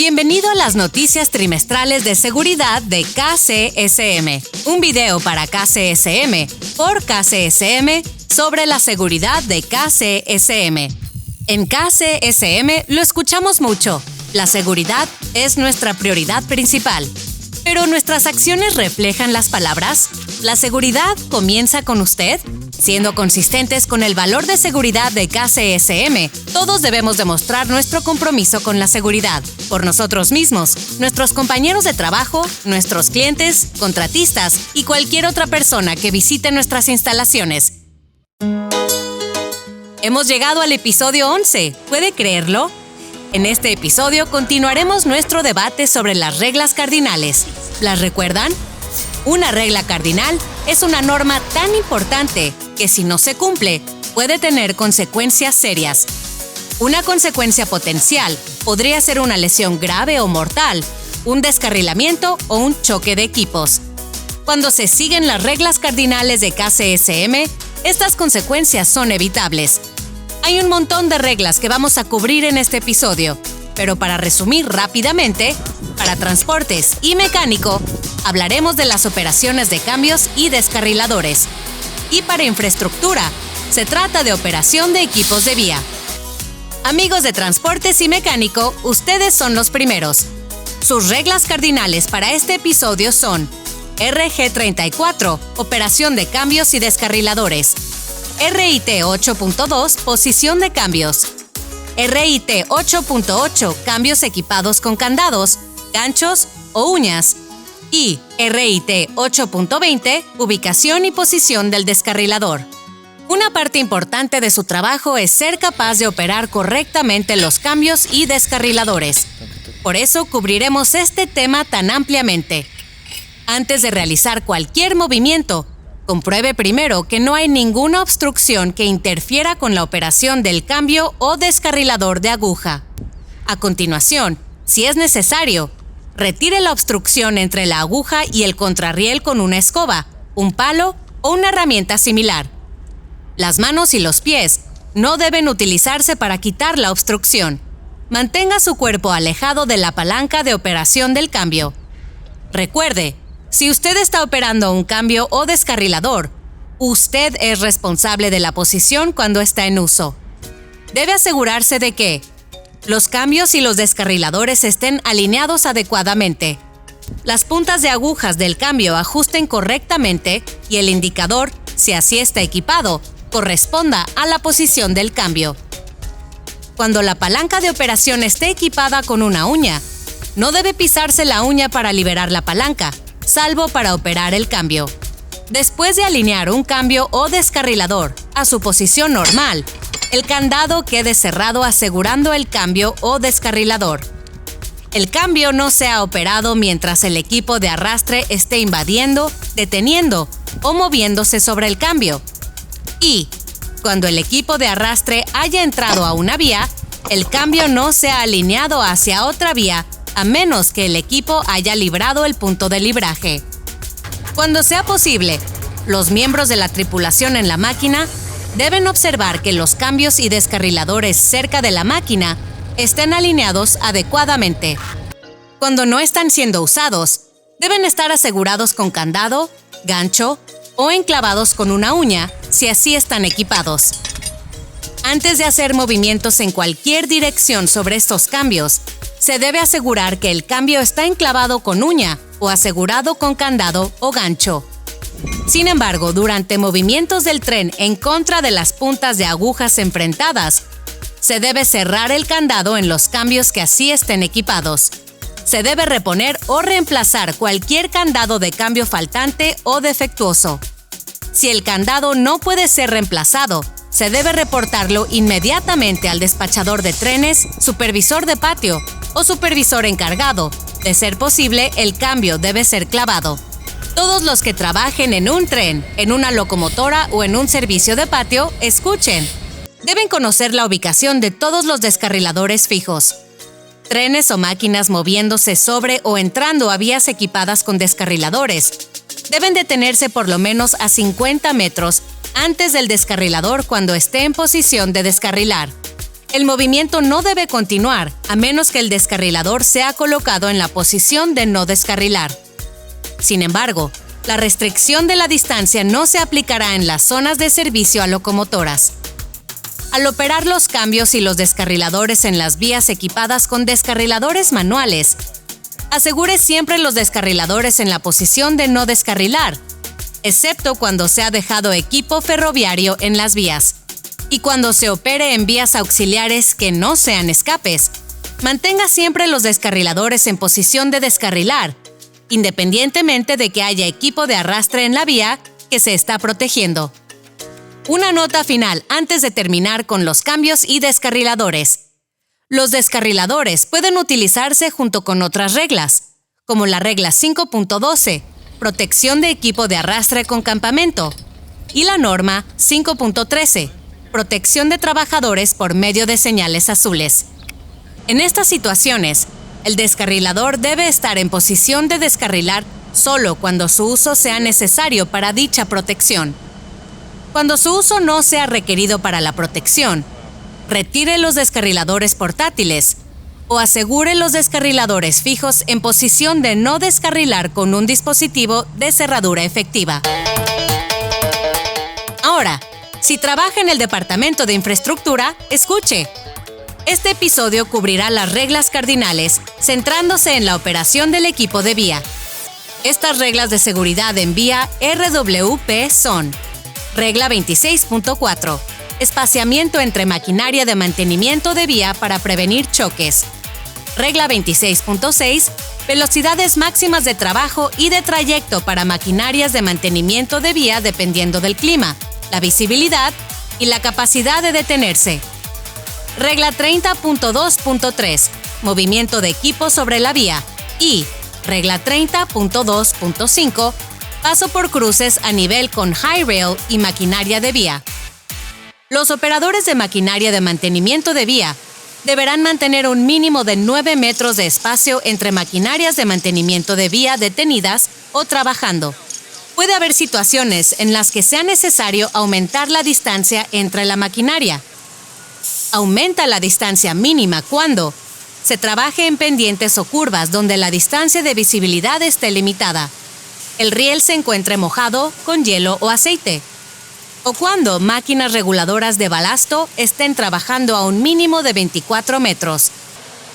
Bienvenido a las noticias trimestrales de seguridad de KCSM. Un video para KCSM por KCSM sobre la seguridad de KCSM. En KCSM lo escuchamos mucho. La seguridad es nuestra prioridad principal. ¿Pero nuestras acciones reflejan las palabras? ¿La seguridad comienza con usted? Siendo consistentes con el valor de seguridad de KCSM, todos debemos demostrar nuestro compromiso con la seguridad, por nosotros mismos, nuestros compañeros de trabajo, nuestros clientes, contratistas y cualquier otra persona que visite nuestras instalaciones. Hemos llegado al episodio 11, ¿puede creerlo? En este episodio continuaremos nuestro debate sobre las reglas cardinales. ¿Las recuerdan? Una regla cardinal es una norma tan importante que si no se cumple, puede tener consecuencias serias. Una consecuencia potencial podría ser una lesión grave o mortal, un descarrilamiento o un choque de equipos. Cuando se siguen las reglas cardinales de KCSM, estas consecuencias son evitables. Hay un montón de reglas que vamos a cubrir en este episodio, pero para resumir rápidamente, para transportes y mecánico, hablaremos de las operaciones de cambios y descarriladores. Y para infraestructura, se trata de operación de equipos de vía. Amigos de transportes y mecánico, ustedes son los primeros. Sus reglas cardinales para este episodio son RG34, operación de cambios y descarriladores. RIT 8.2, posición de cambios. RIT 8.8, cambios equipados con candados, ganchos o uñas. Y RIT 8.20, ubicación y posición del descarrilador. Una parte importante de su trabajo es ser capaz de operar correctamente los cambios y descarriladores. Por eso cubriremos este tema tan ampliamente. Antes de realizar cualquier movimiento, compruebe primero que no hay ninguna obstrucción que interfiera con la operación del cambio o descarrilador de aguja. A continuación, si es necesario, retire la obstrucción entre la aguja y el contrarriel con una escoba, un palo o una herramienta similar. Las manos y los pies no deben utilizarse para quitar la obstrucción. Mantenga su cuerpo alejado de la palanca de operación del cambio. Recuerde, si usted está operando un cambio o descarrilador, usted es responsable de la posición cuando está en uso. Debe asegurarse de que los cambios y los descarriladores estén alineados adecuadamente. Las puntas de agujas del cambio ajusten correctamente y el indicador, si así está equipado, corresponda a la posición del cambio. Cuando la palanca de operación esté equipada con una uña, no debe pisarse la uña para liberar la palanca, salvo para operar el cambio. Después de alinear un cambio o descarrilador a su posición normal, el candado quede cerrado asegurando el cambio o descarrilador. El cambio no sea operado mientras el equipo de arrastre esté invadiendo, deteniendo o moviéndose sobre el cambio. Y, cuando el equipo de arrastre haya entrado a una vía, el cambio no sea alineado hacia otra vía a menos que el equipo haya librado el punto de libraje. Cuando sea posible, los miembros de la tripulación en la máquina deben observar que los cambios y descarriladores cerca de la máquina estén alineados adecuadamente. Cuando no están siendo usados, deben estar asegurados con candado, gancho o enclavados con una uña, si así están equipados. Antes de hacer movimientos en cualquier dirección sobre estos cambios, se debe asegurar que el cambio está enclavado con uña o asegurado con candado o gancho. Sin embargo, durante movimientos del tren en contra de las puntas de agujas enfrentadas, se debe cerrar el candado en los cambios que así estén equipados. Se debe reponer o reemplazar cualquier candado de cambio faltante o defectuoso. Si el candado no puede ser reemplazado, se debe reportarlo inmediatamente al despachador de trenes, supervisor de patio o supervisor encargado. De ser posible, el cambio debe ser clavado. Todos los que trabajen en un tren, en una locomotora o en un servicio de patio, escuchen. Deben conocer la ubicación de todos los descarriladores fijos. Trenes o máquinas moviéndose sobre o entrando a vías equipadas con descarriladores deben detenerse por lo menos a 50 metros antes del descarrilador cuando esté en posición de descarrilar. El movimiento no debe continuar a menos que el descarrilador sea colocado en la posición de no descarrilar. Sin embargo, la restricción de la distancia no se aplicará en las zonas de servicio a locomotoras. Al operar los cambios y los descarriladores en las vías equipadas con descarriladores manuales, asegure siempre los descarriladores en la posición de no descarrilar, excepto cuando se ha dejado equipo ferroviario en las vías. Y cuando se opere en vías auxiliares que no sean escapes, mantenga siempre los descarriladores en posición de descarrilar, independientemente de que haya equipo de arrastre en la vía que se está protegiendo. Una nota final antes de terminar con los cambios y descarriladores. Los descarriladores pueden utilizarse junto con otras reglas, como la regla 5.12, protección de equipo de arrastre con campamento, y la norma 5.13, protección de trabajadores por medio de señales azules. En estas situaciones, el descarrilador debe estar en posición de descarrilar solo cuando su uso sea necesario para dicha protección. Cuando su uso no sea requerido para la protección, retire los descarriladores portátiles o asegure los descarriladores fijos en posición de no descarrilar con un dispositivo de cerradura efectiva. Ahora, si trabaja en el Departamento de Infraestructura, escuche. Este episodio cubrirá las reglas cardinales, centrándose en la operación del equipo de vía. Estas reglas de seguridad en vía RWP son: Regla 26.4. Espaciamiento entre maquinaria de mantenimiento de vía para prevenir choques. Regla 26.6. Velocidades máximas de trabajo y de trayecto para maquinarias de mantenimiento de vía dependiendo del clima, la visibilidad y la capacidad de detenerse. Regla 30.2.3. Movimiento de equipo sobre la vía. Y regla 30.2.5. Paso por cruces a nivel con high rail y maquinaria de vía. Los operadores de maquinaria de mantenimiento de vía deberán mantener un mínimo de 9 metros de espacio entre maquinarias de mantenimiento de vía detenidas o trabajando. Puede haber situaciones en las que sea necesario aumentar la distancia entre la maquinaria. Aumenta la distancia mínima cuando se trabaje en pendientes o curvas donde la distancia de visibilidad esté limitada, el riel se encuentre mojado con hielo o aceite, o cuando máquinas reguladoras de balasto estén trabajando a un mínimo de 24 metros.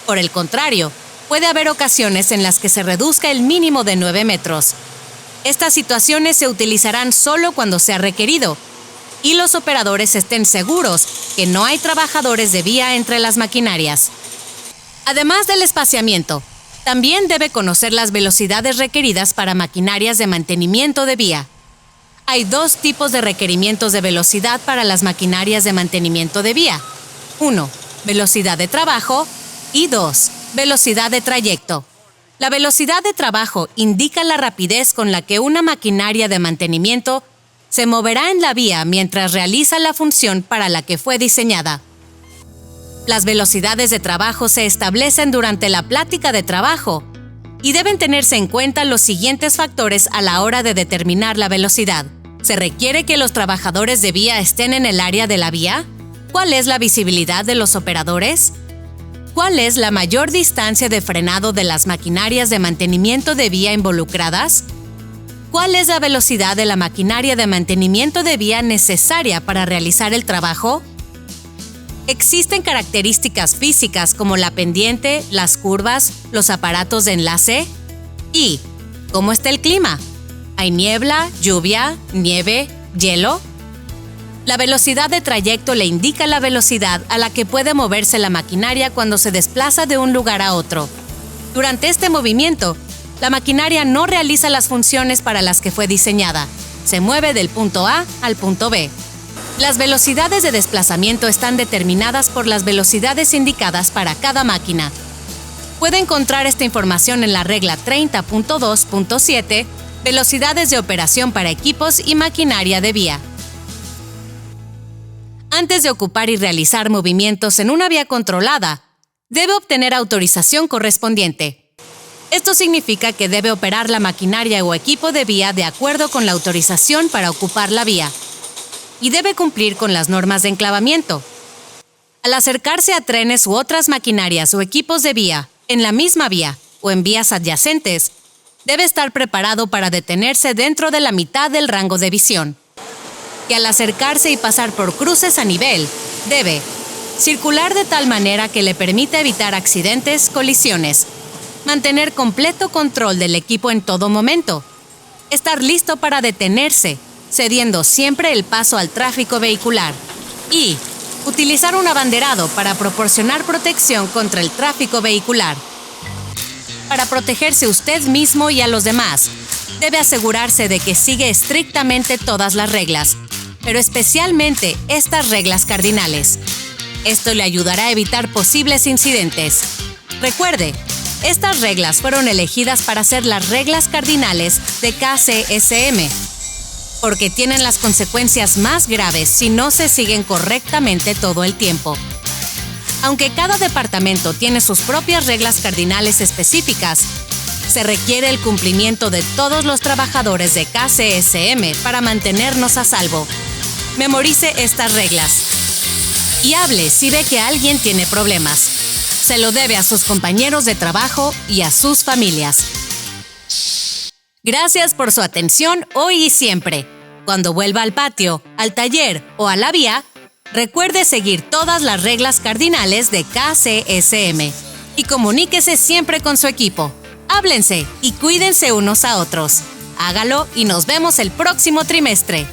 Por el contrario, puede haber ocasiones en las que se reduzca el mínimo de 9 metros. Estas situaciones se utilizarán solo cuando sea requerido y los operadores estén seguros que no hay trabajadores de vía entre las maquinarias. Además del espaciamiento, también debe conocer las velocidades requeridas para maquinarias de mantenimiento de vía. Hay dos tipos de requerimientos de velocidad para las maquinarias de mantenimiento de vía. 1. Velocidad de trabajo y 2. Velocidad de trayecto. La velocidad de trabajo indica la rapidez con la que una maquinaria de mantenimiento se moverá en la vía mientras realiza la función para la que fue diseñada. Las velocidades de trabajo se establecen durante la plática de trabajo y deben tenerse en cuenta los siguientes factores a la hora de determinar la velocidad. ¿Se requiere que los trabajadores de vía estén en el área de la vía? ¿Cuál es la visibilidad de los operadores? ¿Cuál es la mayor distancia de frenado de las maquinarias de mantenimiento de vía involucradas? ¿Cuál es la velocidad de la maquinaria de mantenimiento de vía necesaria para realizar el trabajo? ¿Existen características físicas como la pendiente, las curvas, los aparatos de enlace? ¿Y cómo está el clima? ¿Hay niebla, lluvia, nieve, hielo? La velocidad de trayecto le indica la velocidad a la que puede moverse la maquinaria cuando se desplaza de un lugar a otro. Durante este movimiento, la maquinaria no realiza las funciones para las que fue diseñada. Se mueve del punto A al punto B. Las velocidades de desplazamiento están determinadas por las velocidades indicadas para cada máquina. Puede encontrar esta información en la regla 30.2.7, velocidades de operación para equipos y maquinaria de vía. Antes de ocupar y realizar movimientos en una vía controlada, debe obtener autorización correspondiente. Esto significa que debe operar la maquinaria o equipo de vía de acuerdo con la autorización para ocupar la vía y debe cumplir con las normas de enclavamiento. Al acercarse a trenes u otras maquinarias o equipos de vía, en la misma vía o en vías adyacentes, debe estar preparado para detenerse dentro de la mitad del rango de visión. Que al acercarse y pasar por cruces a nivel, debe circular de tal manera que le permita evitar accidentes, colisiones, mantener completo control del equipo en todo momento, estar listo para detenerse, cediendo siempre el paso al tráfico vehicular y utilizar un abanderado para proporcionar protección contra el tráfico vehicular. Para protegerse usted mismo y a los demás, debe asegurarse de que sigue estrictamente todas las reglas, pero especialmente estas reglas cardinales. Esto le ayudará a evitar posibles incidentes. Recuerde, estas reglas fueron elegidas para ser las reglas cardinales de KCSM, porque tienen las consecuencias más graves si no se siguen correctamente todo el tiempo. Aunque cada departamento tiene sus propias reglas cardinales específicas, se requiere el cumplimiento de todos los trabajadores de KCSM para mantenernos a salvo. Memorice estas reglas y hable si ve que alguien tiene problemas. Se lo debe a sus compañeros de trabajo y a sus familias. Gracias por su atención hoy y siempre. Cuando vuelva al patio, al taller o a la vía, recuerde seguir todas las reglas cardinales de KCSM y comuníquese siempre con su equipo. Háblense y cuídense unos a otros. Hágalo y nos vemos el próximo trimestre.